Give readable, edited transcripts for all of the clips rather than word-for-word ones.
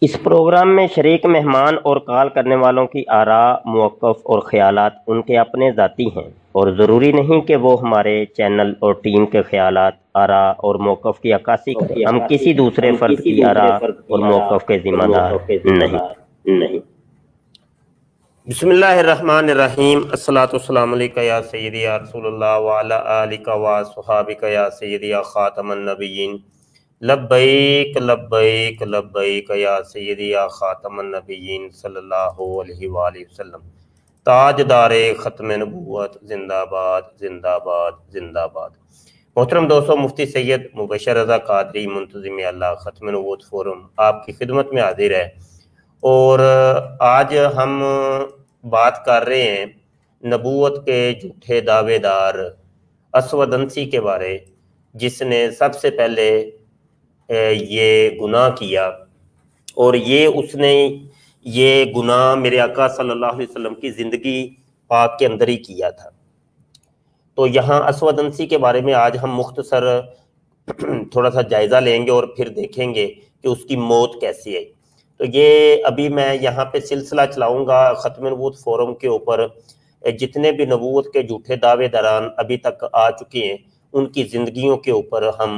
اس programme میں شریک مہمان اور کال کرنے والوں کی آراء، موقف اور خیالات ان کے اپنے ذاتی ہیں اور ضروری نہیں کہ وہ ہمارے چینل اور ٹیم کے خیالات، آراء اور موقف کی عکاسی کریں۔ ہم کسی دوسرے فرد کی آراء اور موقف کے ذمہ دار نہیں۔ بسم اللہ الرحمن الرحیم۔ الصلاۃ والسلام علیکہ یا سیدی یا رسول اللہ وعلی آلکہ وصحابکہ یا سیدی یا خاتم النبیین، لبیک لبیک لبیک یا سیدی یا خاتم النبیین صلی اللہ علیہ وآلہ وسلم۔ تاجدار ختم نبوت زندہ باد زندہ باد زندہ باد۔ محترم دوستو، مفتی سید مبشر رضا قادری منتظم اللہ ختم نبوت فورم آپ کی خدمت میں حاضر ہے، اور آج ہم بات کر رہے ہیں نبوت کے جھوٹے دعوے دار اسود انسی کے بارے، جس نے سب سے پہلے یہ گناہ کیا، اور اس نے یہ گناہ میرے آقا صلی اللہ علیہ وسلم کی زندگی پاک کے اندر ہی کیا تھا۔ تو یہاں اسود انسی کے بارے میں آج ہم مختصر تھوڑا سا جائزہ لیں گے اور پھر دیکھیں گے کہ اس کی موت کیسی ہے۔ تو یہ ابھی میں یہاں پہ سلسلہ چلاؤں گا ختم نبوت فورم کے اوپر، جتنے بھی نبوت کے جھوٹے دعوے داران ابھی تک آ چکے ہیں ان کی زندگیوں کے اوپر ہم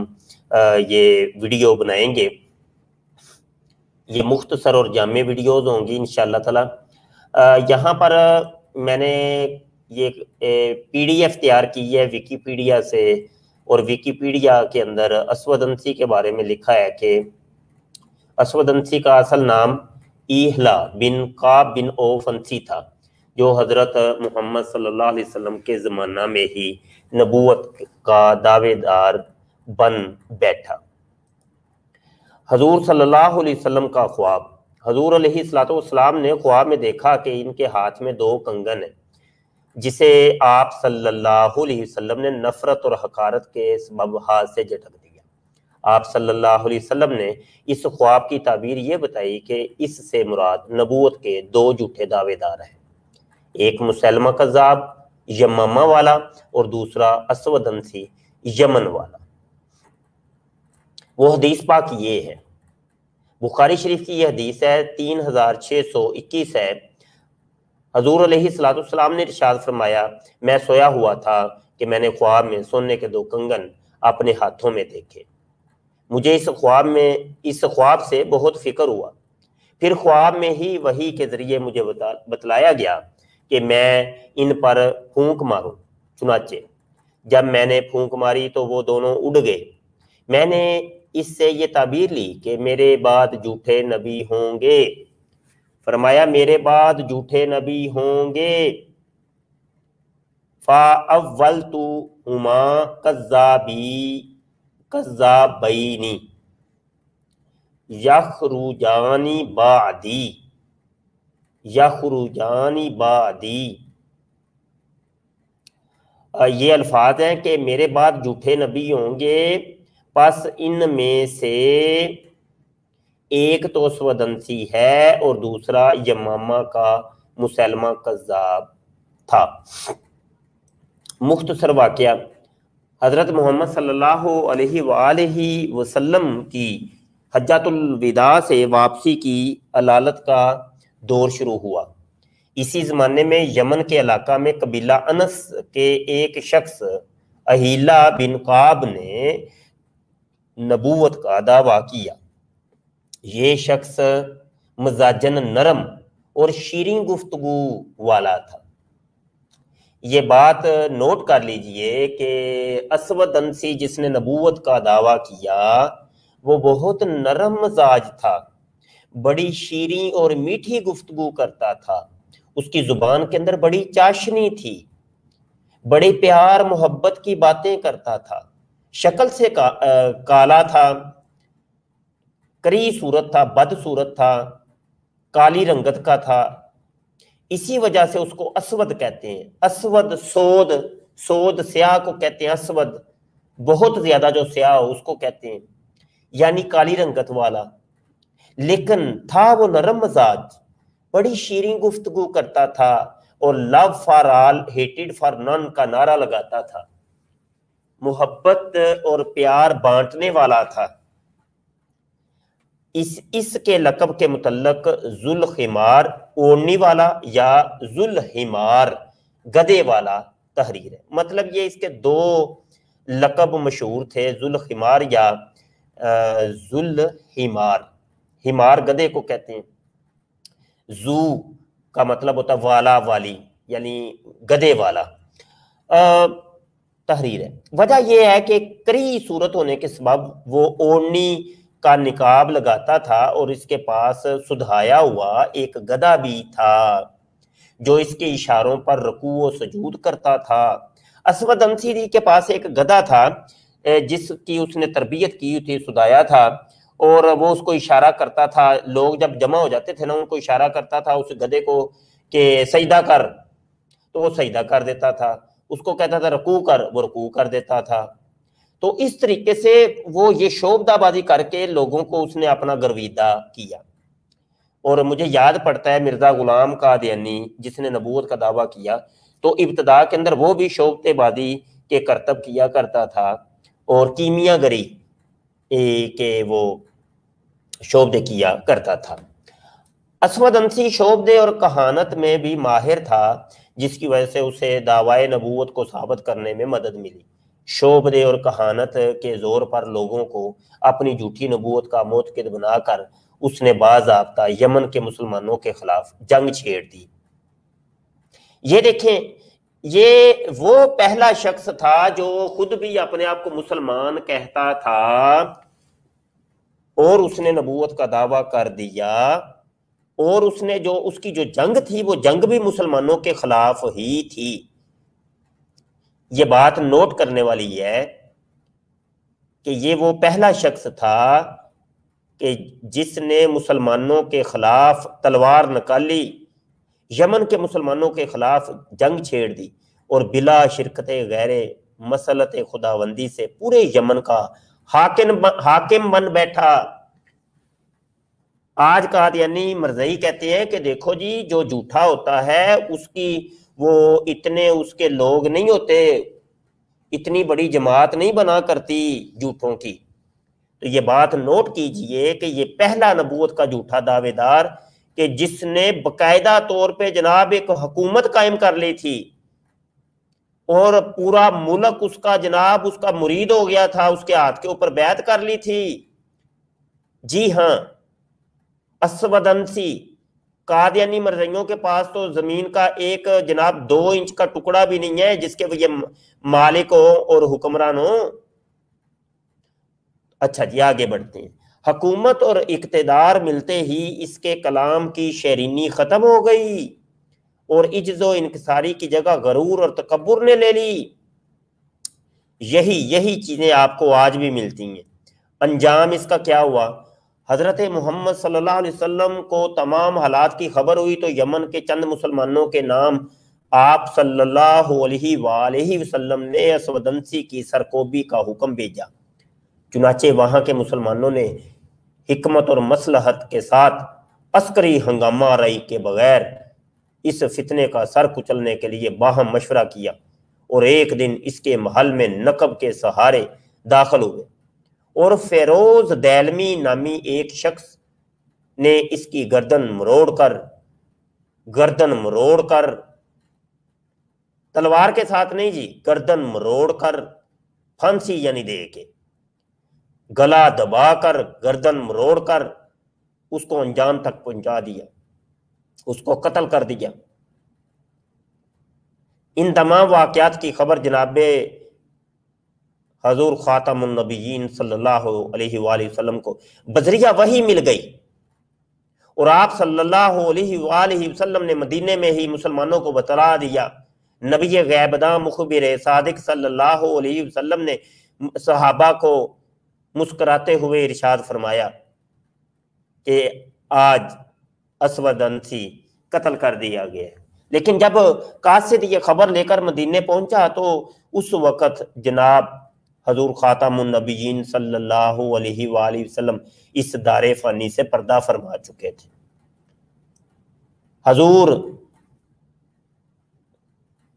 یہ ویڈیو بنائیں گے۔ یہ مختصر اور جامع ویڈیوز ہوں گی انشاءاللہ تعالی۔ یہاں پر میں نے یہ پی ڈی ایف تیار کی ہے ویکیپیڈیا سے، اور ویکیپیڈیا کے اندر اسود انسی کے بارے میں لکھا ہے کہ اسود انسی کا اصل نام ایہلا بن قاب بن اوف انسی تھا، جو حضرت محمد صلی اللہ علیہ وسلم کے زمانہ میں ہی نبوت کا دعوے دار بن بیٹھا۔ حضور صلی اللہ علیہ وسلم کا خواب۔ حضور علیہ السلام نے خواب میں دیکھا کہ ان کے ہاتھ میں 2 کنگن ہیں، جسے آپ صلی اللہ علیہ وسلم نے نفرت اور حقارت کے سبب ہاتھ سے جھٹک دیا۔ آپ صلی اللہ علیہ وسلم نے اس خواب کی تعبیر یہ بتائی کہ اس سے مراد نبوت کے 2 جھوٹے دعوے دار ہیں، ایک مسلمہ کذاب یمامہ والا اور دوسرا اسود انسی یمن والا۔ وہ حدیث پاک یہ ہے، بخاری شریف کی یہ حدیث ہے 3621 ہے۔ حضور علیہ السلام نے ارشاد فرمایا، میں سویا ہوا تھا کہ میں نے خواب میں سونے کے 2 کنگن اپنے ہاتھوں میں دیکھے۔ مجھے اس خواب سے بہت فکر ہوا۔ پھر خواب میں ہی وحی کے ذریعے مجھے بتلایا گیا کہ میں ان پر پھونک ماروں۔ چنانچہ جب میں نے پھونک ماری تو وہ دونوں اڑ گئے۔ میں نے اس سے یہ تعبیر لی کہ میرے بعد جھوٹے نبی ہوں گے۔ فرمایا میرے بعد جھوٹے نبی ہوں گے۔ فَأَوَّلْتُهُمَا كَذَّابَيْنِ يَخْرُجَانِ بَعْدِي۔ یہ الفاظ ہیں کہ میرے بعد جھوٹے نبی ہوں گے، پس ان میں سے ایک تو اسود انسی ہے اور دوسرا یمامہ کا مسلمہ کذاب تھا۔ مختصر واقعہ، حضرت محمد صلی اللہ علیہ وآلہ وسلم کی حجۃ الوداع سے واپسی کی علالت کا دور شروع ہوا۔ اسی زمانے میں یمن کے علاقہ میں قبیلہ انس کے ایک شخص اہیلا بن قاب نے نبوت کا دعویٰ کیا۔ یہ شخص مزاجن نرم اور شیریں گفتگو والا تھا۔ یہ بات نوٹ کر لیجئے کہ اسود انسی جس نے نبوت کا دعویٰ کیا وہ بہت نرم مزاج تھا، بڑی شیریں اور میٹھی گفتگو کرتا تھا، اس کی زبان کے اندر بڑی چاشنی تھی، بڑے پیار محبت کی باتیں کرتا تھا، شکل سے کالا تھا، کری صورت تھا، بد صورت تھا، کالی رنگت کا تھا، اسی وجہ سے اس کو اسود کہتے ہیں۔ اسود سود سیاہ کو کہتے ہیں، اسود بہت زیادہ جو سیاہ ہو اس کو کہتے ہیں، یعنی کالی رنگت والا۔ لیکن تھا وہ نرم مزاج، بڑی شیریں گفتگو کرتا تھا، اور لو فار آل ہیٹڈ فار نن کا نعرہ لگاتا تھا، محبت اور پیار بانٹنے والا تھا۔ اس کے لقب کے متعلق ذوالخمار اوڑھنے والا یا ذوالحمار گدے والا تحریر ہے۔ مطلب یہ اس کے دو لقب مشہور تھے، ذوالخمار یا ذوالحمار۔ حمار گدے کو کہتے ہیں، ذو کا مطلب ہوتا ہے والا، والی، یعنی گدے والا تحریر ہے۔ وجہ یہ ہے کہ کری صورت ہونے کے سبب وہ اوڑھنی کا نقاب لگاتا تھا اور اس کے پاس سدھایا ہوا ایک گدھا بھی تھا جو اس کے اشاروں پر رکوع و سجود کرتا تھا۔ اسود انسی کے پاس ایک گدھا تھا جس کی اس نے تربیت کی تھی، سدھایا تھا، اور وہ اس کو اشارہ کرتا تھا۔ لوگ جب جمع ہو جاتے تھے نا، ان کو اشارہ کرتا تھا اس گدھے کو کہ سجدہ کر، تو وہ سجدہ کر دیتا تھا، اس کو کہتا تھا رکوع کر، وہ رکوع کر دیتا تھا۔ تو اس طریقے سے وہ یہ شوبدہ بازی کر کے لوگوں کو اس نے اپنا گرویدہ کیا۔ اور مجھے یاد پڑتا ہے مرزا غلام قادیانی جس نے نبوت کا دعویٰ کیا، تو ابتدا کے اندر وہ بھی شوبدہ بازی کے کرتب کیا کرتا تھا اور کیمیا گری کہ وہ شوبدے کیا کرتا تھا۔ اسود انسی شوبدے اور کہانت میں بھی ماہر تھا، جس کی وجہ سے اسے دعوی نبوت کو ثابت کرنے میں مدد ملی۔ شوبدے اور کہانت کے زور پر لوگوں کو اپنی جھوٹی نبوت کا معتقد بنا کر اس نے باضابطہ یمن کے مسلمانوں کے خلاف جنگ چھیڑ دی۔ یہ دیکھیں، یہ وہ پہلا شخص تھا جو خود بھی اپنے آپ کو مسلمان کہتا تھا اور اس نے نبوت کا دعویٰ کر دیا، اور اس کی جو جنگ تھی وہ جنگ بھی مسلمانوں کے خلاف ہی تھی۔ یہ بات نوٹ کرنے والی ہے کہ یہ وہ پہلا شخص تھا کہ جس نے مسلمانوں کے خلاف تلوار نکالی، یمن کے مسلمانوں کے خلاف جنگ چھیڑ دی، اور بلا شرکت غیر مسلط خداوندی سے پورے یمن کا حاکم بن بیٹھا۔ آج قادیانی مرزائی کہتے ہیں کہ دیکھو جی، جو جھوٹا ہوتا ہے اس کی وہ اتنے اس کے لوگ نہیں ہوتے، اتنی بڑی جماعت نہیں بنا کرتی جھوٹوں کی۔ تو یہ بات نوٹ کیجئے کہ یہ پہلا نبوت کا جھوٹا دعوے دار کہ جس نے باقاعدہ طور پہ جناب ایک حکومت قائم کر لی تھی اور پورا ملک اس کا جناب اس کا مرید ہو گیا تھا، اس کے ہاتھ کے اوپر بیعت کر لی تھی۔ جی ہاں، اسود انسی قادیانی مرزائیوں کے پاس تو زمین کا ایک جناب 2 انچ کا ٹکڑا بھی نہیں ہے جس کے وہ یہ مالک ہو اور حکمران ہو۔ اچھا جی، آگے بڑھتے ہیں۔ حکومت اور اقتدار ملتے ہی اس کے کلام کی شیرینی ختم ہو گئی اور عجز و انکساری کی جگہ غرور اور تکبر نے لے لی۔ یہی چیزیں آپ کو آج بھی ملتی ہیں۔ انجام اس کا کیا ہوا؟ حضرت محمد صلی اللہ علیہ وسلم کو تمام حالات کی خبر ہوئی تو یمن کے چند مسلمانوں کے نام آپ صلی اللہ علیہ وآلہ وسلم نے اسود انسی کی سرکوبی کا حکم بھیجا۔ چنانچہ وہاں کے مسلمانوں نے حکمت اور مصلحت کے ساتھ عسکری ہنگامہ آرائی کے بغیر اس فتنے کا سر کچلنے کے لیے باہم مشورہ کیا، اور ایک دن اس کے محل میں نقب کے سہارے داخل ہوئے، اور فیروز دیلمی نامی ایک شخص نے اس کی گردن مروڑ کر تلوار کے ساتھ نہیں جی، گردن مروڑ کر پھانسی یعنی دے کے، گلا دبا کر گردن مروڑ کر اس کو انجام تک پہنچا دیا، اس کو قتل کر دیا۔ ان تمام واقعات کی خبر جناب حضور خاتم النبیین صلی اللہ علیہ وآلہ وسلم کو بذریعہ وحی مل گئی، اور آپ صلی اللہ علیہ وآلہ وسلم نے مدینے میں ہی مسلمانوں کو بتلا دیا۔ نبی غیبداں مخبر صادق صلی اللہ علیہ وسلم نے صحابہ کو مسکراتے ہوئے ارشاد فرمایا کہ آج اسود انسی قتل کر دیا گیا ہے۔ لیکن جب قاصد یہ خبر لے کر مدینے پہنچا تو اس وقت جناب حضور خاتم النبیین صلی اللہ علیہ وآلہ وسلم اس دار فانی سے پردہ فرما چکے تھے۔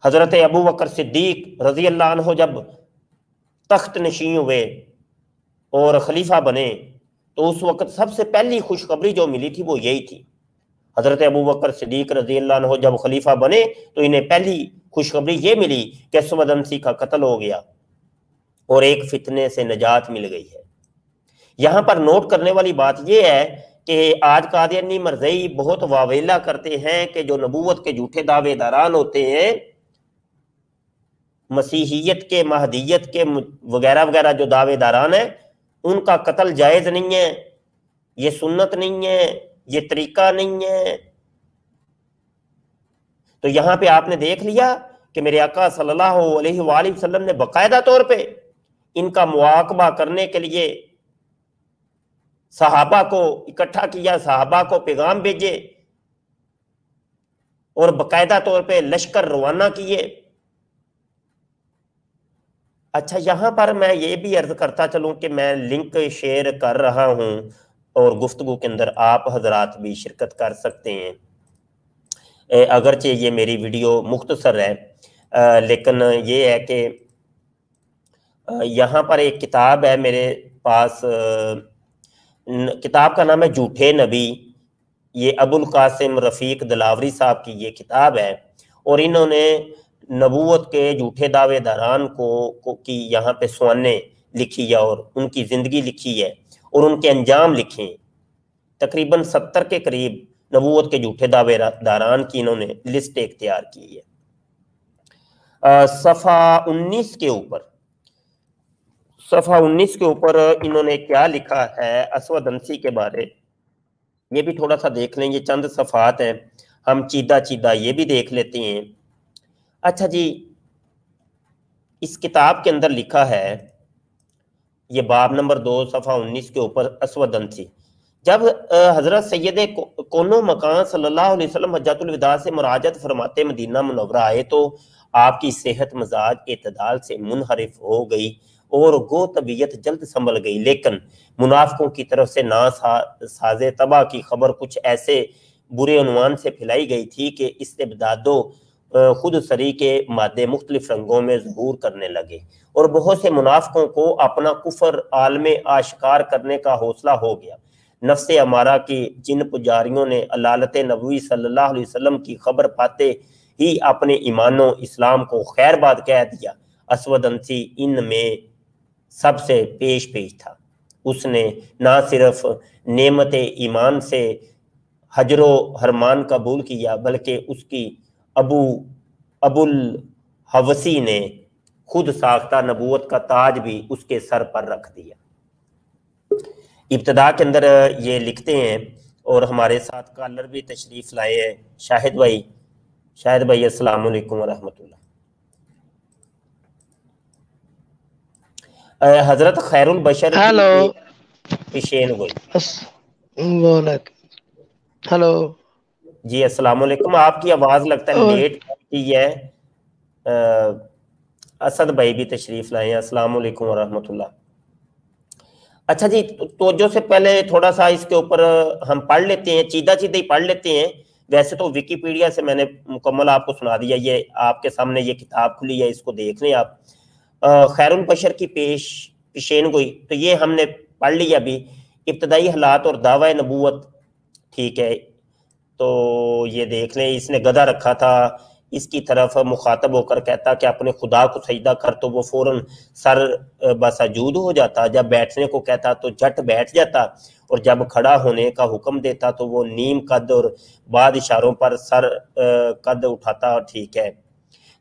حضرت ابو بکر صدیق رضی اللہ عنہ جب تخت نشین ہوئے اور خلیفہ بنے تو اس وقت سب سے پہلی خوشخبری جو ملی تھی وہ یہی تھی. حضرت ابوبکر صدیق رضی اللہ عنہ جب خلیفہ بنے تو انہیں پہلی خوشخبری یہ ملی کہ اسود عنسی کا قتل ہو گیا اور ایک فتنے سے نجات مل گئی ہے. یہاں پر نوٹ کرنے والی بات یہ ہے کہ آج قادیانی مرزئی بہت واویلا کرتے ہیں کہ جو نبوت کے جھوٹے دعوے داران ہوتے ہیں، مسیحیت کے، مہدیت کے وغیرہ وغیرہ جو دعوے داران ہیں، ان کا قتل جائز نہیں ہے، یہ سنت نہیں ہے، یہ طریقہ نہیں ہے. تو یہاں پہ آپ نے دیکھ لیا کہ میرے آقا صلی اللہ علیہ وآلہ وسلم نے باقاعدہ طور پہ ان کا مواقبہ کرنے کے لیے صحابہ کو اکٹھا کیا، صحابہ کو پیغام بھیجے اور باقاعدہ طور پہ لشکر روانہ کیے. اچھا، یہاں پر میں یہ بھی عرض کرتا چلوں کہ میں لنک شیئر کر رہا ہوں اور گفتگو کے اندر آپ حضرات بھی شرکت کر سکتے ہیں. اگرچہ یہ میری ویڈیو مختصر ہے لیکن یہ ہے کہ یہاں پر ایک کتاب ہے میرے پاس، کتاب کا نام ہے جھوٹے نبی. یہ ابو القاسم رفیق دلاوری صاحب کی یہ کتاب ہے، اور انہوں نے نبوت کے جھوٹے دعوے داران کی یہاں پہ سوانح لکھی ہے اور ان کی زندگی لکھی ہے اور ان کے انجام لکھے ہیں. تقریباً 70 کے قریب نبوت کے جھوٹے دعوے داران کی انہوں نے لسٹ اختیار کی ہے. صفحہ 19 کے اوپر انہوں نے کیا لکھا ہے اسود عنسی کے بارے، یہ بھی تھوڑا سا دیکھ لیں. یہ چند صفحات ہیں، ہم چیدہ یہ بھی دیکھ لیتے ہیں. اچھا جی، اس کتاب کے اندر لکھا ہے، یہ باب نمبر 2 صفحہ 19 کے اوپر اسود عنسی. جب حضرت سید کونو مکان صلی اللہ علیہ وسلم حجۃ الوداع سے مراجعت فرماتے مدینہ منورہ آئے تو آپ کی صحت مزاج اعتدال سے منحرف ہو گئی اور گو طبیعت جلد سنبھل گئی، لیکن منافقوں کی طرف سے ناساز تباہ کی خبر کچھ ایسے برے عنوان سے پھیلائی گئی تھی کہ استبداد و خود سری کے مادے مختلف رنگوں میں ظہور کرنے لگے اور بہت سے منافقوں کو اپنا کفر عالم آشکار کرنے کا حوصلہ ہو گیا. نفس امارہ کی جن پجاریوں نے علالت نبوی صلی اللہ علیہ وسلم کی خبر پاتے ہی اپنے ایمان و اسلام کو خیر بات کہہ دیا، اسود عنسی ان میں سب سے پیش تھا. اس نے نہ صرف نعمت ایمان سے حجر و حرمان قبول کیا بلکہ اس کی ابو الحوثی نے خود ساختہ نبوت کا تاج بھی اس کے سر پر رکھ دیا. ابتدا کے اندر یہ لکھتے ہیں اور ہمارے ساتھ کالر بھی تشریف لائے ہیں، شاہد بھائی السلام علیکم ورحمۃ اللہ. حضرت خیر البشر پیشین گوئی. ہلو جی السلام علیکم. آپ کی آواز لگتا ہے لیٹ کی ہے. اسد بھائی بھی تشریف لائے ہیں، السلام علیکم ورحمۃ اللہ. اچھا جی، توجہ سے پہلے تھوڑا سا اس کے اوپر ہم پڑھ لیتے ہیں، چیدہ ہی پڑھ لیتے ہیں. ویسے تو ویکیپیڈیا سے میں نے مکمل آپ کو سنا دیا، یہ آپ کے سامنے یہ کتاب کھلی ہے، اس کو دیکھ لیں آپ. خیر البشر کی پیشین گوئی تو یہ ہم نے پڑھ لیا ابھی. ابتدائی حالات اور دعوی نبوت، ٹھیک ہے، تو یہ دیکھ لیں. اس نے گدھا رکھا تھا، اس کی طرف مخاطب ہو کر کہتا کہ اپنے خدا کو سجدہ کر تو وہ فوراً سر بسجود ہو جاتا، جب بیٹھنے کو کہتا تو جھٹ بیٹھ جاتا، اور جب کھڑا ہونے کا حکم دیتا تو وہ نیم قد اور بعد اشاروں پر سر قد اٹھاتا. ٹھیک ہے.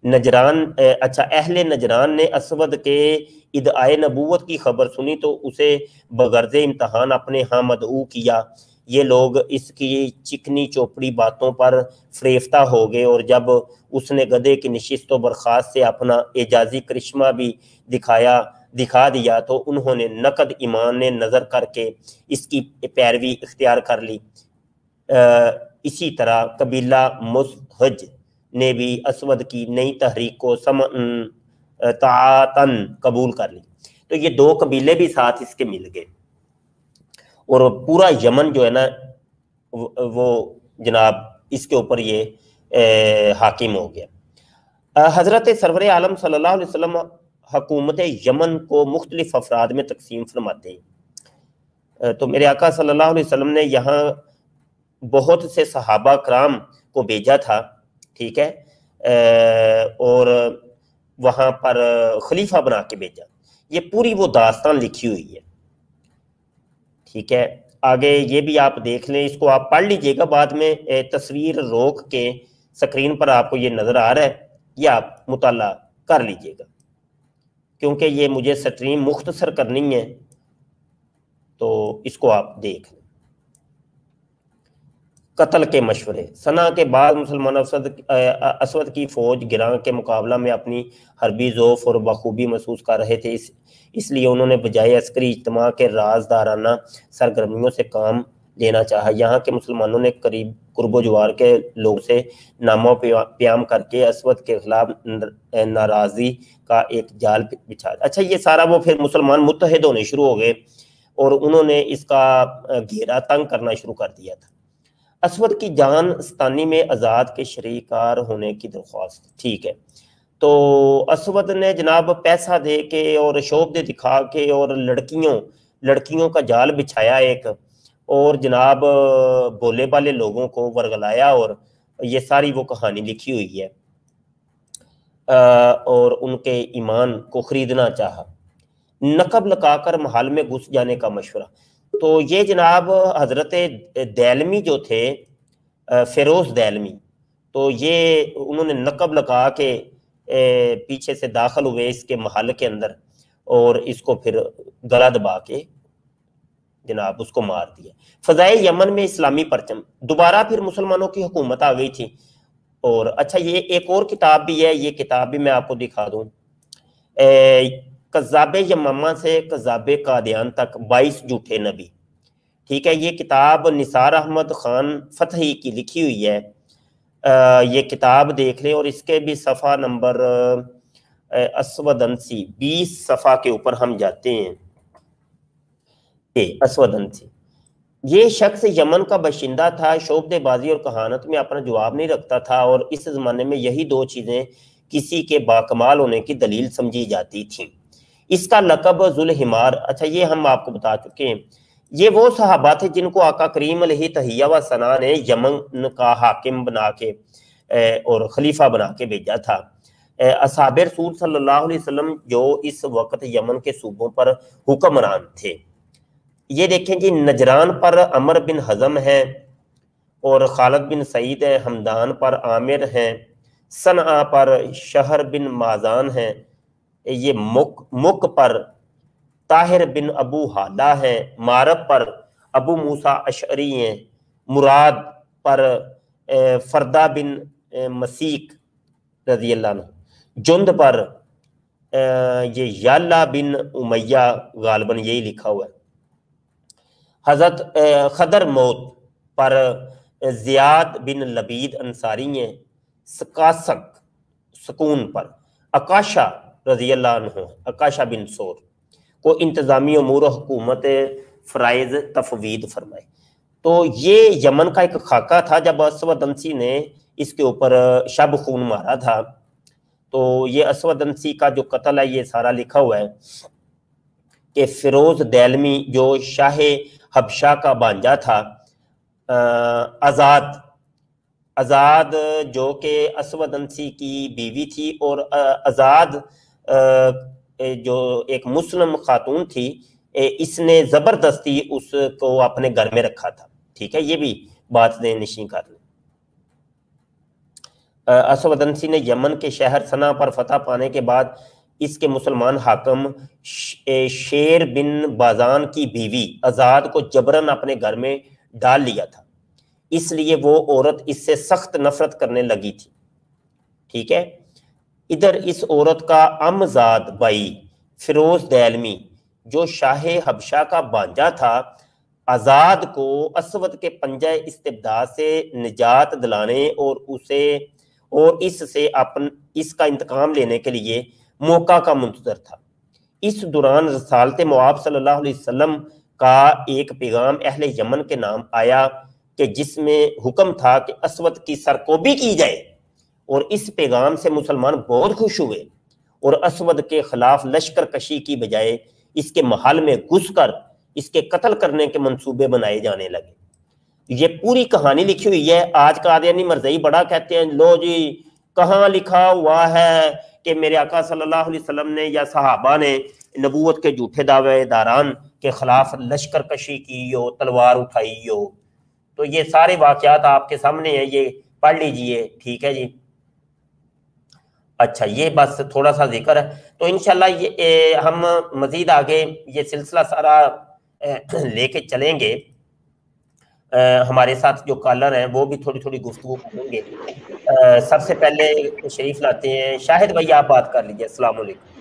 نجران، اچھا، اہل نجران نے اسود کے ادعائے نبوت کی خبر سنی تو اسے بغرض امتحان اپنے ہاں مدعو کیا. یہ لوگ اس کی چکنی چوپڑی باتوں پر فریفتہ ہو گئے، اور جب اس نے گدھے کی نشست و برخاست سے اپنا اعجازی کرشمہ بھی دکھا دیا تو انہوں نے نقد ایمان نے نظر کر کے اس کی پیروی اختیار کر لی. اسی طرح قبیلہ مزہج نے بھی اسود کی نئی تحریک کو طاعتاً قبول کر لی. تو یہ 2 قبیلے بھی ساتھ اس کے مل گئے اور پورا یمن جو ہے نا وہ جناب اس کے اوپر یہ حاکم ہو گیا. حضرت سرور عالم صلی اللہ علیہ وسلم حکومت یمن کو مختلف افراد میں تقسیم فرماتے ہیں. تو میرے آقا صلی اللہ علیہ وسلم نے یہاں بہت سے صحابہ کرام کو بھیجا تھا، ٹھیک ہے، اور وہاں پر خلیفہ بنا کے بھیجا. یہ پوری وہ داستان لکھی ہوئی ہے، ٹھیک ہے. آگے یہ بھی آپ دیکھ لیں، اس کو آپ پڑھ لیجئے گا بعد میں، تصویر روک کے سکرین پر آپ کو یہ نظر آ رہا ہے، یہ آپ مطالعہ کر لیجئے گا، کیونکہ یہ مجھے سٹریم مختصر کرنی ہے تو اس کو آپ دیکھ لیں. قتل کے مشورے. سنا کے بعد مسلمان اسود کی فوج گراں کے مقابلہ میں اپنی حربی ذوف اور بخوبی محسوس کر رہے تھے، اس لیے انہوں نے بجائے عسکری اجتماع کے رازدارانہ سرگرمیوں سے کام لینا چاہا. یہاں کے مسلمانوں نے قرب و جوار کے لوگ سے نامہ پیام کر کے اسود کے خلاف ناراضی کا ایک جال بچھا. اچھا، یہ سارا وہ پھر مسلمان متحد ہونے شروع ہو گئے اور انہوں نے اس کا گھیرا تنگ کرنا شروع کر دیا تھا. اسود کی جان ستانی میں آزاد کے شریکار ہونے کی درخواست. ٹھیک ہے، تو اسود نے جناب پیسہ دے کے اور شوب دے دکھا کے اور لڑکیوں کا جال بچھایا ایک، اور جناب بولے بالے لوگوں کو ورگلایا، اور یہ ساری وہ کہانی لکھی ہوئی ہے، اور ان کے ایمان کو خریدنا چاہا. نقب لگا کر محل میں گھس جانے کا مشورہ. تو یہ جناب حضرت دیلمی جو تھے، فیروز دیلمی، تو یہ انہوں نے نقب لگا کے پیچھے سے داخل ہوئے اس کے محل کے اندر، اور اس کو پھر گلا دبا کے جناب اس کو مار دیا. فضائے یمن میں اسلامی پرچم. دوبارہ پھر مسلمانوں کی حکومت آ گئی تھی. اور اچھا، یہ ایک اور کتاب بھی ہے، یہ کتاب بھی میں آپ کو دکھا دوں. کذاب یمامہ سے کذاب قادیان تک 22 جھوٹے نبی. ٹھیک ہے، یہ کتاب نثار احمد خان فتحی کی لکھی ہوئی ہے. یہ کتاب دیکھ لیں، اور اس کے بھی صفحہ نمبر اسودنسی 20 صفحہ کے اوپر ہم جاتے ہیں. اسودنسی یہ شخص یمن کا باشندہ تھا، شعبدے بازی اور کہانت میں اپنا جواب نہیں رکھتا تھا، اور اس زمانے میں یہی دو چیزیں کسی کے باکمال ہونے کی دلیل سمجھی جاتی تھیں. اس کا لقب ذوالحمار. اچھا، یہ ہم آپ کو بتا چکے ہیں. یہ وہ صحابہ تھے جن کو آقا کریم علیہ تحیہ و ثنا نے یمن کا حاکم بنا کے اور خلیفہ بنا کے بھیجا تھا. اصحاب رسول صلی اللہ علیہ وسلم جو اس وقت یمن کے صوبوں پر حکمران تھے، یہ دیکھیں جی، نجران پر عمر بن حزم ہیں، اور خالد بن سعید ہیں. ہمدان پر عامر ہیں. صنعا پر شہر بن مازان ہیں. یہ مک پر طاہر بن ابو حالہ ہیں. مارب پر ابو موسیٰ اشعری ہیں. مراد پر فردہ بن مسیک رضی اللہ عنہ. جند پر یہ یالہ بن امیہ، غالباً یہی لکھا ہوا ہے. حضرت خضر موت پر زیاد بن لبید انصاری ہیں. سکاسک سکون پر اکاشا رضی اللہ عنہ، اکاشا بن سور کو انتظامی امور و حکومت فرائض تفویض فرمائے. تو یہ یمن کا ایک خاکہ تھا. جب اسودنسی نے اس کے اوپر شب خون مارا تھا، تو یہ اسودنسی کا جو قتل ہے یہ سارا لکھا ہوا ہے کہ فیروز دیلمی جو شاہ حبشہ کا بانجا تھا، آزاد جو کہ اسودنسی کی بیوی تھی، اور آزاد جو ایک مسلم خاتون تھی، اس نے زبردستی اس کو اپنے گھر میں رکھا تھا. ٹھیک ہے، یہ بھی بات نشین کر لیں. اسودنسی نے یمن کے شہر صنعا پر فتح پانے کے بعد اس کے مسلمان حاکم شیر بن بازان کی بیوی آزاد کو جبراً اپنے گھر میں ڈال لیا تھا. اس لیے وہ عورت اس سے سخت نفرت کرنے لگی تھی. ٹھیک ہے، ادھر اس عورت کا امزاد بھائی فیروز دیلمی جو شاہ حبشہ کا بانجا تھا، آزاد کو اسود کے پنجہ استبداد سے نجات دلانے اور اس سے اس کا انتقام لینے کے لیے موقع کا منتظر تھا. اس دوران رسالت مواب صلی اللہ علیہ وسلم کا ایک پیغام اہل یمن کے نام آیا کہ جس میں حکم تھا کہ اسود کی سرکوبی کی جائے، اور اس پیغام سے مسلمان بہت خوش ہوئے، اور اسود کے خلاف لشکر کشی کی بجائے اس کے محل میں گھس کر اس کے قتل کرنے کے منصوبے بنائے جانے لگے. یہ پوری کہانی لکھی ہوئی ہے. آج قادیانی مرزائی بڑا کہتے ہیں لو جی کہاں لکھا ہوا ہے کہ میرے آقا صلی اللہ علیہ وسلم نے یا صحابہ نے نبوت کے جھوٹے دعوے داران کے خلاف لشکر کشی کی ہو، تلوار اٹھائی ہو. تو یہ سارے واقعات آپ کے سامنے ہیں، یہ پڑھ لیجئے. ٹھیک ہے جی. اچھا یہ بس تھوڑا سا ذکر ہے. تو انشاءاللہ یہ ہم مزید آگے یہ سلسلہ سارا لے کے چلیں گے. ہمارے ساتھ جو کالر ہیں وہ بھی تھوڑی تھوڑی گفتگو کریں گے. سب سے پہلے شریف لاتے ہیں شاہد بھائی، آپ بات کر لیجئے. السلام علیکم.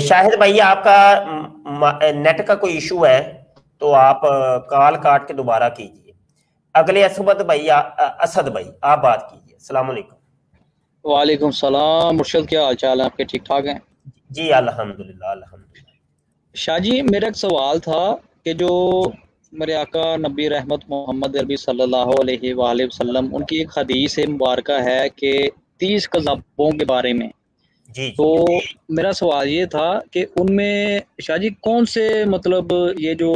شاہد بھائی آپ کا نیٹ کا کوئی ایشو ہے تو آپ کال کاٹ کے دوبارہ کیجئے. اگلے اسد بھائی آپ بات کیجئے. السلام علیکم. وعلیکم السلام. مرشد کیا حال چال ہے آپ کے؟ ٹھیک ٹھاک ہیں جی الحمدللہ الحمدللہ. شاہ جی میرا ایک سوال تھا کہ جو میرے آقا نبی رحمت محمد عربی صلی اللہ علیہ وآلہ وسلم، ان کی ایک حدیث مبارکہ ہے کہ 30 کذابوں کے بارے میں. جی تو میرا سوال یہ تھا کہ ان میں شاہ جی کون سے مطلب یہ جو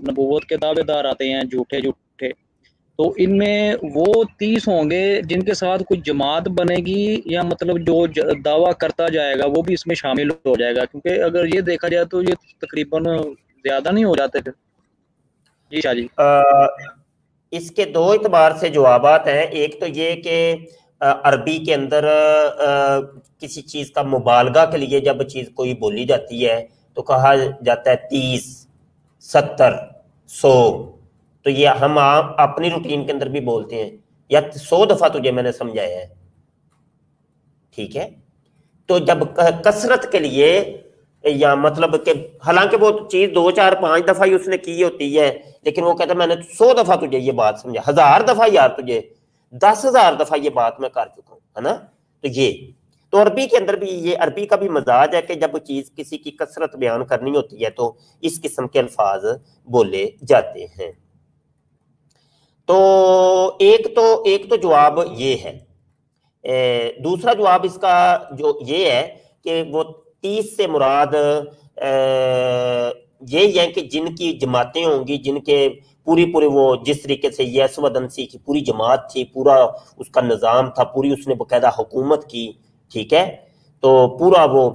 نبوت کے دعوے دار آتے ہیں جھوٹے جھوٹے، تو ان میں وہ 30 ہوں گے جن کے ساتھ کچھ جماعت بنے گی، یا مطلب جو دعویٰ کرتا جائے گا وہ بھی اس میں شامل ہو جائے گا؟ کیونکہ اگر یہ دیکھا جائے تو یہ تقریباً زیادہ نہیں ہو جاتے پھر. جی شاہ جی. اس کے دو اعتبار سے جوابات ہیں. ایک تو یہ کہ عربی کے اندر کسی چیز کا مبالغہ کے لیے جب چیز کوئی بولی جاتی ہے تو کہا جاتا ہے 30 70 100. تو یہ ہم اپنی روٹین کے اندر بھی بولتے ہیں یا 100 دفعہ تجھے میں نے سمجھایا ہے. ٹھیک ہے. تو جب کثرت کے لیے یا مطلب کہ حالانکہ وہ چیز 2 4 5 دفعہ ہی اس نے کی ہوتی ہے، لیکن وہ کہتا ہے میں نے 100 دفعہ تجھے یہ بات سمجھا، 1000 دفعہ یار تجھے 10,000 دفعہ یہ بات میں کر چکا ہوں، ہے نا. تو یہ تو عربی کے اندر بھی یہ عربی کا بھی مزاج ہے کہ جب چیز کسی کی کثرت بیان کرنی ہوتی ہے تو اس قسم کے الفاظ بولے جاتے ہیں. تو ایک تو جواب یہ ہے. دوسرا جواب اس کا جو یہ ہے کہ وہ 30 سے مراد یہ ہے کہ جن کی جماعتیں ہوں گی، جن کے پوری وہ جس طریقے سے یہ اسود انسی کی پوری جماعت تھی، پورا اس کا نظام تھا، پوری اس نے باقاعدہ حکومت کی. ٹھیک ہے. تو پورا وہ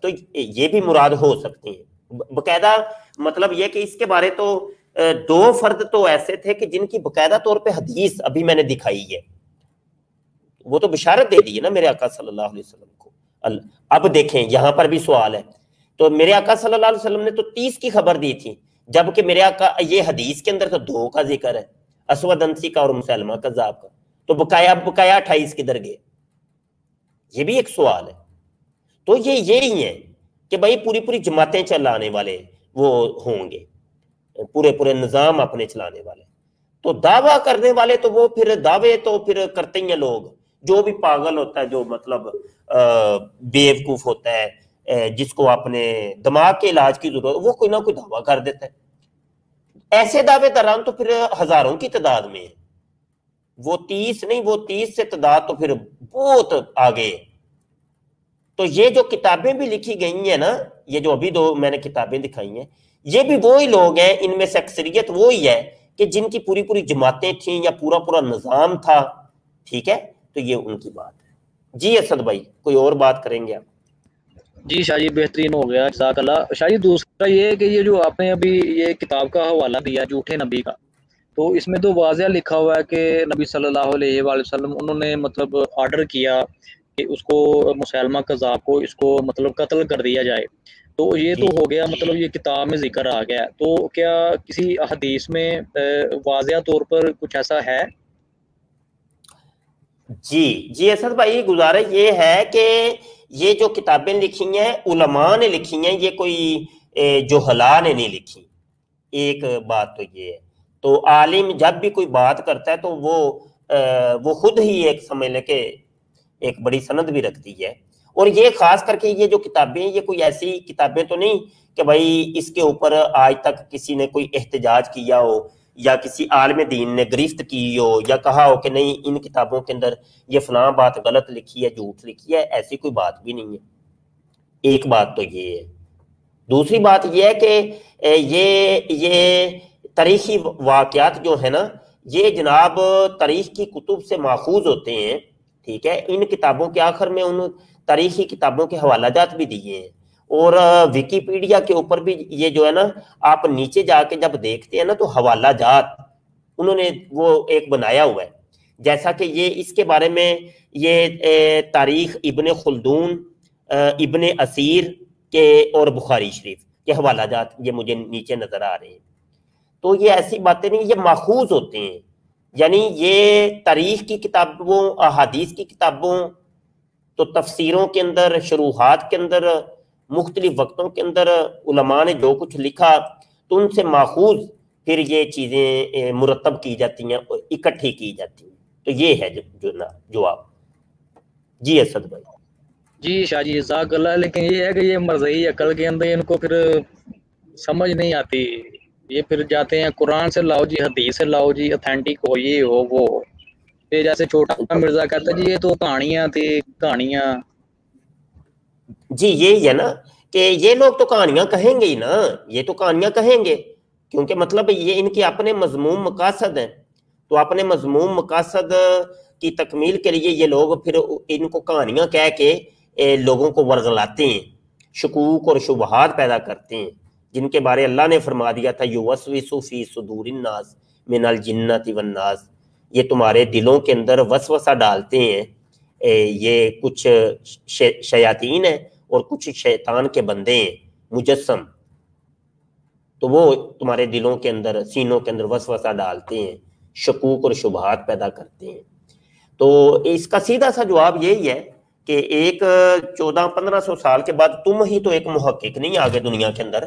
تو یہ بھی مراد ہو سکتے ہیں باقاعدہ. مطلب یہ کہ اس کے بارے تو 2 فرد تو ایسے تھے کہ جن کی باقاعدہ طور پہ حدیث ابھی میں نے دکھائی ہے، وہ تو بشارت دے دی ہے نا میرے آقا صلی اللہ علیہ وسلم کو. اب دیکھیں یہاں پر بھی سوال ہے. تو میرے آقا صلی اللہ علیہ وسلم نے تو 30 کی خبر دی تھی، جبکہ میرے آقا یہ حدیث کے اندر تو 2 کا ذکر ہے، اسود انسی کا اور مسلمہ کذاب کا. تو بقایا 28 کدھر گئے؟ یہ بھی ایک سوال ہے. تو یہی ہے کہ بھائی پوری جماعتیں چلانے والے وہ ہوں گے، پورے نظام اپنے چلانے والے. تو دعویٰ کرنے والے تو وہ پھر دعوے تو پھر کرتے ہی ہیں لوگ. جو بھی پاگل ہوتا ہے، جو مطلب بیوقوف ہوتا ہے، جس کو اپنے دماغ کے علاج کی ضرورت، وہ کوئی نہ کوئی دعویٰ کر دیتا ہے. ایسے دعوے داران تو پھر ہزاروں کی تعداد میں ہیں. وہ 30 نہیں، وہ 30 سے تعداد تو پھر بہت آگے. تو یہ جو کتابیں بھی لکھی گئی ہیں نا، یہ جو ابھی 2 میں نے کتابیں دکھائی ہیں، یہ بھی وہی لوگ ہیں، ان میں سے اکثریت وہی ہے کہ جن کی پوری جماعتیں تھیں یا پورا نظام تھا. ٹھیک ہے. تو یہ ان کی بات ہے. جی اسد بھائی کوئی اور بات کریں گے آپ؟ جی شاہ جی بہترین ہو گیا، جزاک اللہ. شاہ جی دوسرا یہ کہ یہ جو آپ نے ابھی یہ کتاب کا حوالہ دیا جھوٹے نبی کا، تو اس میں تو واضح لکھا ہوا ہے کہ نبی صلی اللہ علیہ وآلہ وسلم انہوں نے مطلب آرڈر کیا کہ اس کو مسلمہ کذاب کو اس کو مطلب قتل کر دیا جائے. تو یہ تو ہو گیا، مطلب یہ کتاب میں ذکر آ گیا. تو کیا کسی حدیث میں واضح طور پر کچھ ایسا ہے؟ جی اسد بھائی گزارش یہ ہے کہ یہ جو کتابیں لکھی ہیں علماء نے لکھی ہیں، یہ کوئی جہلا نے نہیں لکھی. ایک بات تو یہ ہے. تو عالم جب بھی کوئی بات کرتا ہے تو وہ خود ہی ایک سمجھ لے کہ ایک بڑی سند بھی رکھتی ہے. اور یہ خاص کر کے یہ جو کتابیں یہ کوئی ایسی کتابیں تو نہیں کہ بھائی اس کے اوپر آج تک کسی نے کوئی احتجاج کیا ہو یا کسی عالم دین نے گرفت کی ہو یا کہا ہو کہ نہیں ان کتابوں کے اندر یہ فلاں بات غلط لکھی ہے جھوٹ لکھی ہے، ایسی کوئی بات بھی نہیں ہے۔ ایک بات تو یہ ہے۔ دوسری بات یہ ہے کہ یہ تاریخی واقعات جو ہے نا یہ جناب تاریخ کی کتب سے ماخوذ ہوتے ہیں، ٹھیک ہے، ان کتابوں کے آخر میں ان تاریخی کتابوں کے حوالہ جات بھی دیے ہیں، اور ویکیپیڈیا کے اوپر بھی یہ جو ہے نا آپ نیچے جا کے جب دیکھتے ہیں نا تو حوالہ جات انہوں نے وہ ایک بنایا ہوا ہے، جیسا کہ یہ اس کے بارے میں یہ تاریخ ابن خلدون، ابن اسیر کے اور بخاری شریف کے حوالہ جات یہ مجھے نیچے نظر آ رہے ہیں۔ تو یہ ایسی باتیں نہیں، یہ ماخوذ ہوتے ہیں، یعنی یہ تاریخ کی کتابوں، احادیث کی کتابوں، تو تفسیروں کے اندر، شروحات کے اندر، مختلف وقتوں کے اندر علماء نے جو کچھ لکھا تو ان سے ماخوذ پھر یہ چیزیں مرتب کی جاتی ہیں، اکٹھی کی جاتی ہیں۔ تو یہ ہے جواب۔ جی اسد بھائی۔ جی شاہ جی جزاک اللہ، لیکن یہ ہے کہ یہ مرضی عقل کے اندر ان کو پھر سمجھ نہیں آتی، یہ پھر جاتے ہیں قرآن سے لاؤ جی، حدیث سے لاؤ جی، اتھینٹک ہو، یہ ہو وہ ہو۔ پھر جیسے چھوٹا مرزا کہتا جی یہ تو کہانیاں تھی، کہانیاں۔ جی یہی ہے نا کہ یہ لوگ تو کہانیاں کہیں گے ہی نا، یہ تو کہانیاں کہیں گے، کیونکہ مطلب یہ ان کے اپنے مضموم مقاصد ہیں، تو اپنے مضموم مقاصد کی تکمیل کے لیے یہ لوگ پھر ان کو کہانیاں کہہ کے لوگوں کو ورغلاتے ہیں، شکوک اور شبہات پیدا کرتے ہیں، جن کے بارے اللہ نے فرما دیا تھا یوسوس فی صدور الناس من الجنۃ والناس، یہ تمہارے دلوں کے اندر وسوسہ ڈالتے ہیں، یہ کچھ شیاطین ہیں اور کچھ شیطان کے بندے ہیں مجسم، تو وہ تمہارے دلوں کے اندر، سینوں کے اندر وسوسہ ڈالتے ہیں، شکوک اور شبہات پیدا کرتے ہیں۔ تو اس کا سیدھا سا جواب یہی ہے کہ ایک 1400-1500 سال کے بعد تم ہی تو ایک محقق نہیں آگے دنیا کے اندر،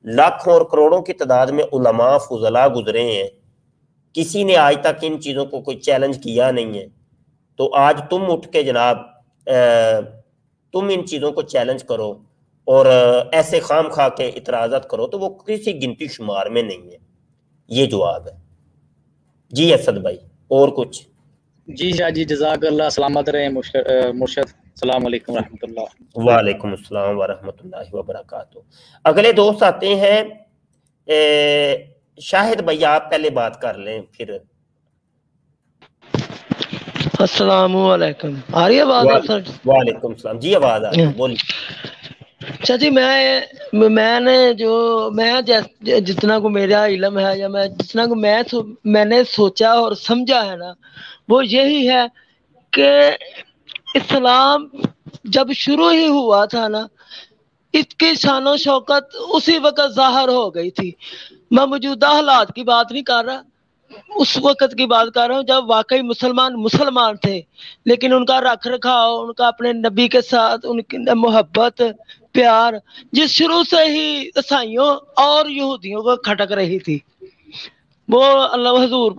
لاکھوں اور کروڑوں کی تعداد میں علماء فضلاء گزرے ہیں، کسی نے آج تک ان چیزوں کو کوئی چیلنج کیا نہیں ہے، تو آج تم اٹھ کے جناب تم ان چیزوں کو چیلنج کرو اور ایسے خام خواہ کے اعتراضات کرو تو وہ کسی گنتی شمار میں نہیں ہے۔ یہ جواب ہے۔ جی اسد بھائی اور کچھ؟ جی شاہ جی جزاک اللہ، سلامت رہے مرشد، السلام علیکم ورحمۃ اللہ۔ وعلیکم السلام ورحمۃ اللہ وبرکاتہ۔ اگلے دوست آتے ہیں شاہد بھائی، آپ پہلے بات کر لیں پھر۔ السلام علیکم، آ رہی ہے آواز؟ وعلیکم السلام، جی آواز آ رہی ہے، بولیے۔ اچھا جی، میں نے جتنا کو میرا علم ہے یا میں جتنا کو میں نے سوچا اور سمجھا ہے نا، وہ یہی ہے کہ اسلام جب شروع ہی ہوا تھا نا، اس کی شان و شوکت اسی وقت ظاہر ہو گئی تھی۔ میں موجودہ حالات کی بات نہیں کر رہا، اس وقت کی بات کر رہا ہوں جب واقعی مسلمان تھے، لیکن ان کا رکھ رکھاؤ، ان کا اپنے نبی کے ساتھ ان کی محبت، پیار، جس شروع سے ہی عیسائیوں اور یہودیوں کو کھٹک رہی تھی، وہ اللہ حضور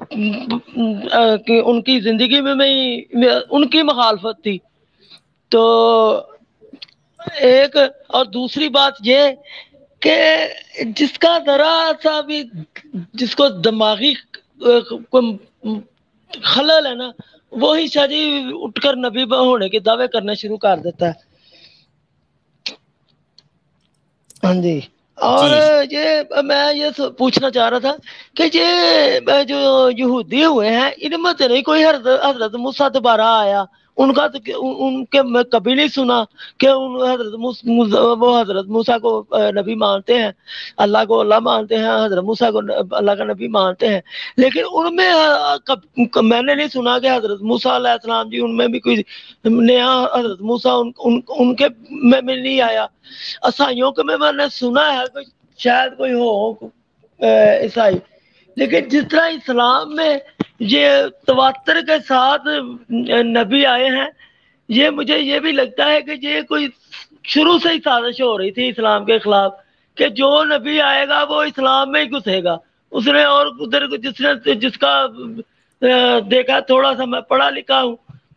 ان کی زندگی میں ان کی مخالفت تھی۔ تو ایک اور دوسری بات یہ کہ جس کا ذرا سا بھی جس کو دماغی خلل ہے نا، وہی شادی اٹھ کر نبی ہونے کے دعوے کرنا شروع کر دیتا ہے۔ ہاں جی، اور یہ میں یہ پوچھنا چاہ رہا تھا کہ یہ جو یہودی ہوئے ہیں ان میں تو نہیں کوئی حضرت موسیٰ دوبارہ آیا، ان کا ان کے میں کبھی نہیں سنا کہ وہ حضرت موسیٰ کو نبی مانتے ہیں، اللہ کو اللہ مانتے ہیں، حضرت موسیٰ کو اللہ کا نبی مانتے ہیں، لیکن ان میں نے نہیں سنا کہ حضرت موسیٰ علیہ السلام جی ان میں بھی کوئی نیا حضرت موسیٰ ان کے میں نہیں آیا۔ عیسائیوں کے میں نے سنا ہے شاید کوئی ہو عیسائی، لیکن جس طرح اسلام میں یہ تواتر کے ساتھ نبی آئے ہیں، یہ مجھے یہ بھی لگتا ہے کہ یہ کوئی شروع سے ہی سازش ہو رہی تھی اسلام کے خلاف کہ جو نبی آئے گا وہ اسلام میں ہی گھسے گا۔ اس نے اور ادھر جس کا دیکھا، تھوڑا سا میں پڑھا لکھا ہوں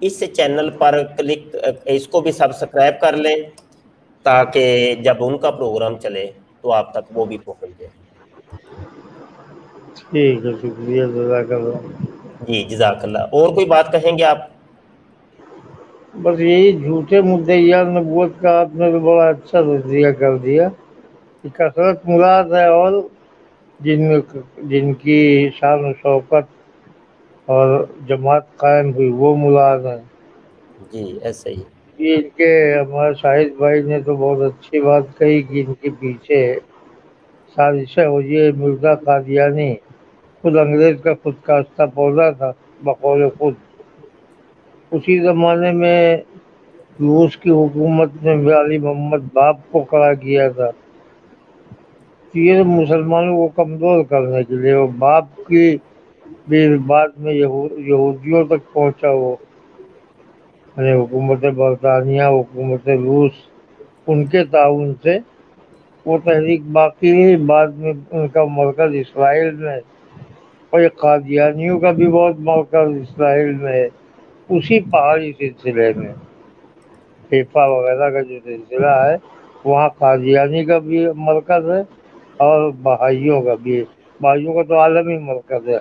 اس چینل پر کلک، اس کو بھی سبسکرائب کر لیں تاکہ جب ان کا پروگرام چلے تو آپ تک وہ بھی پہنچ جائے۔ ٹھیک ہے، شکریہ، جزاک اللہ۔ جی جزاک اللہ۔ اور کوئی بات کہیں گے آپ؟ بس یہی جھوٹے مدعیان نبوت کا آپ نے تو بڑا اچھا تجزیہ کر دیا کہ کثرت مراد ہے، اور جن کی شان و شوکت اور جماعت قائم ہوئی وہ مراد ہیں۔ جی ایسے ہی۔ یہ ان کے ہمارے شاہد بھائی نے تو بہت اچھی بات کہی کہ ان کے پیچھے سازشیں ہو، یہ مرزا قادیانی خود انگریز کا خودکاشتہ پودا تھا بقول خود۔ اسی زمانے میں روس کی حکومت نے علی محمد باب کو کھڑا کیا تھا، یہ مسلمانوں کو کمزور کرنے کے لیے، وہ باب کی بھی بعد میں یہودیوں تک پہنچا، وہ یعنی حکومت برطانیہ، حکومت روس، ان کے تعاون سے وہ تحریک باقی رہی۔ بعد میں ان کا مرکز اسرائیل میں، اور یہ قادیانیوں کا بھی بہت مرکز اسرائیل میں ہے، اسی پہاڑی سلسلے میں حیفا وغیرہ کا جو سلسلہ ہے وہاں قادیانی کا بھی مرکز ہے، اور بہائیوں کا بھی۔ بہائیوں کا تو عالمی مرکز ہے۔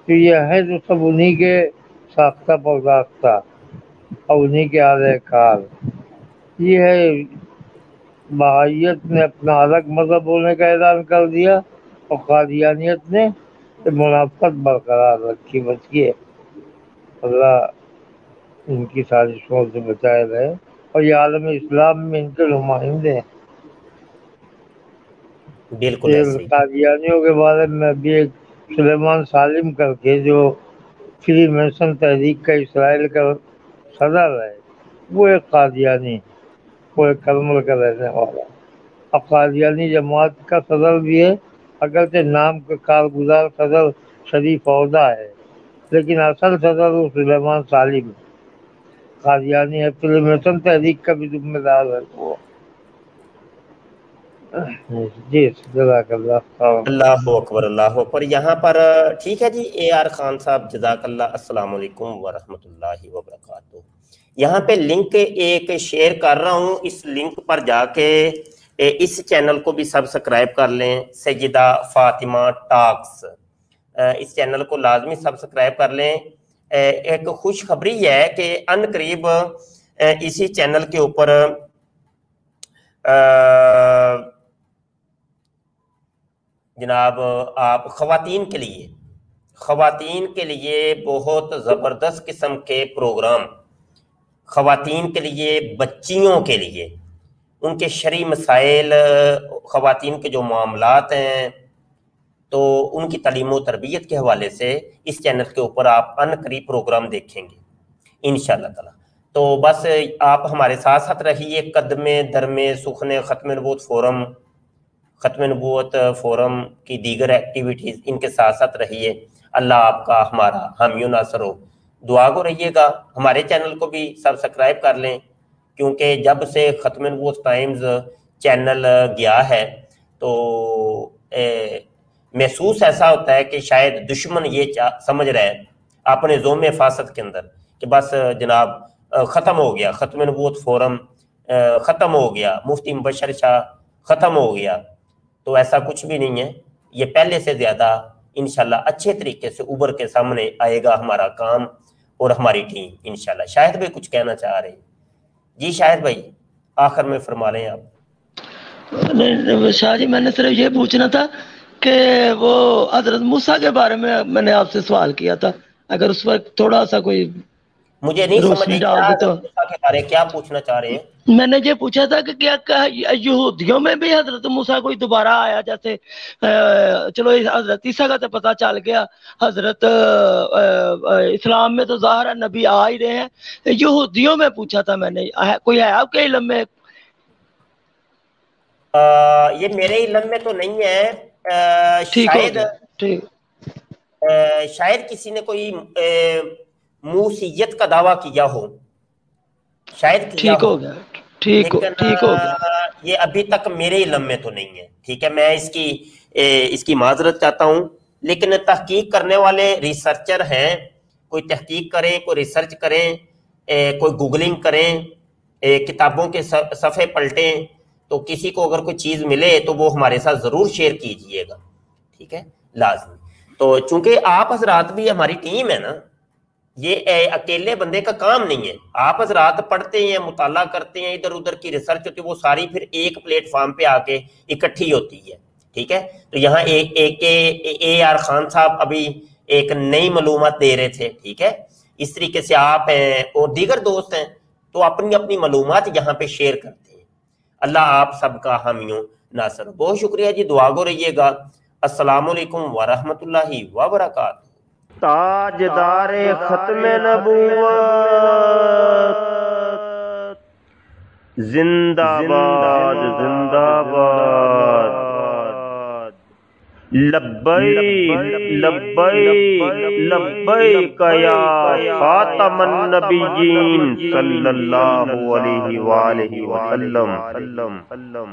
تو یہ ہے جو سب انہی کے ساختہ پرداختہ اور انہی کے اعلی کار۔ یہ ہے بہائیت نے اپنا الگ مذہب ہونے کا اعلان کر دیا، اور قادیانیت نے منافقت برقرار رکھی۔ بس یہ اللہ ان کی سازشوں سے بچائے رہے، اور یہ عالم اسلام میں ان کے نمائندے ہیں۔ بالکل ایسے ہی۔ قادیانیوں کے بارے میں ابھی ایک سلیمان سالم کر کے جو فری میسن تحریک کا اسرائیل کا صدر ہے، وہ ایک قادیانی، وہ ایک کرمل کا رہنے والا، اور قادیانی جماعت کا صدر بھی ہے، اگرچہ نام کا کارگزار صدر شریف عہدہ ہے، لیکن اصل صدر وہ سلیمان سالم قادیانی ہے، فری میسن تحریک کا بھی ذمہ دار ہے وہ۔ جی جزاک اللہ۔ اللہ اکبر، اللہ اکبر۔ یہاں پر ٹھیک ہے جی، اے آر خان صاحب جزاک اللہ، السلام علیکم ورحمۃ اللہ وبرکاتہ۔ یہاں پہ لنک ایک شیئر کر رہا ہوں، اس لنک پر جا کے اس چینل کو بھی سبسکرائب کر لیں، سیدہ فاطمہ ٹاکس، اس چینل کو لازمی سبسکرائب کر لیں۔ ایک خوشخبری ہے کہ ان قریب اسی چینل کے اوپر جناب آپ خواتین کے لیے بہت زبردست قسم کے پروگرام، خواتین کے لیے، بچیوں کے لیے، ان کے شرعی مسائل، خواتین کے جو معاملات ہیں، تو ان کی تعلیم و تربیت کے حوالے سے اس چینل کے اوپر آپ ان قریب پروگرام دیکھیں گے انشاءاللہ تعالی۔ تو بس آپ ہمارے ساتھ ساتھ رہیے، قدمے درمے سخن ختم نبوت فورم، ختم نبوت فورم کی دیگر ایکٹیویٹیز، ان کے ساتھ ساتھ رہیے۔ اللہ آپ کا ہمارا حامی و ناصر ہو، دعا گو رہیے گا۔ ہمارے چینل کو بھی سبسکرائب کر لیں، کیونکہ جب سے ختم نبوت ٹائمز چینل گیا ہے تو محسوس ایسا ہوتا ہے کہ شاید دشمن یہ سمجھ رہے ہیں اپنے زوم حفاظت کے اندر کہ بس جناب ختم ہو گیا، ختم نبوت فورم ختم ہو گیا، مفتی مبشر شاہ ختم ہو گیا۔ تو ایسا کچھ بھی نہیں ہے، یہ پہلے سے زیادہ انشاءاللہ اچھے طریقے سے ابھر کے سامنے آئے گا ہمارا کام اور ہماری ٹیم انشاءاللہ۔ شاہد بھائی کچھ کہنا چاہ رہے ہیں؟ جی شاہد بھائی آخر میں فرما لیں آپ۔ شاہ جی میں نے صرف یہ پوچھنا تھا کہ وہ حضرت موسیٰ کے بارے میں نے آپ سے سوال کیا تھا، اگر اس وقت تھوڑا سا کوئی مجھے نہیں سمجھ روشنی ڈال دے تو۔ کے بارے کیا پوچھنا چاہ رہے ہیں؟ میں نے یہ پوچھا تھا کہ کیا یہودیوں میں بھی حضرت موسیٰ کوئی دوبارہ آیا؟ جیسے چلو حضرت عیسیٰ کا تو پتہ چل گیا، حضرت اسلام میں تو ظاہر نبی آ ہی رہے ہیں، یہودیوں میں پوچھا تھا میں نے، کوئی ہے آپ کے علم میں؟ یہ میرے علم میں تو نہیں ہے، شاید کسی نے کوئی موسیت کا دعویٰ کیا ہو، شاید کیا ہو، لیکن یہ ابھی تک میرے علم میں تو نہیں ہے۔ ٹھیک ہے، میں اس کی معذرت چاہتا ہوں، لیکن تحقیق کرنے والے ریسرچر ہیں، کوئی تحقیق کریں، کوئی ریسرچ کریں، کوئی گوگلنگ کریں، کتابوں کے صفحے پلٹیں، تو کسی کو اگر کوئی چیز ملے تو وہ ہمارے ساتھ ضرور شیئر کیجئے گا، ٹھیک ہے، لازمی۔ تو چونکہ آپ حضرات بھی ہماری ٹیم ہے نا، یہ اکیلے بندے کا کام نہیں ہے، آپ حضرات پڑھتے ہیں، مطالعہ کرتے ہیں، ادھر ادھر کی ریسرچ ہوتی ہے، وہ ساری پھر ایک پلیٹ فارم پہ آ کے اکٹھی ہوتی ہے، ٹھیک ہے۔ تو یہاں اے آر خان صاحب ابھی ایک نئی معلومات دے رہے تھے، ٹھیک ہے، اس طریقے سے آپ ہیں اور دیگر دوست ہیں تو اپنی اپنی معلومات یہاں پہ شیئر کرتے ہیں۔ اللہ آپ سب کا حامیوں ناصر۔ بہت شکریہ جی، دعا گو رہیے گا۔ السلام علیکم ورحمۃ اللہ وبرکاتہ۔ تاجدار ختم نبوت زندہ باد زندہ باد، لبیک لبیک لبیک یا خاتم النبیین صلی اللہ علیہ وآلہ وسلم۔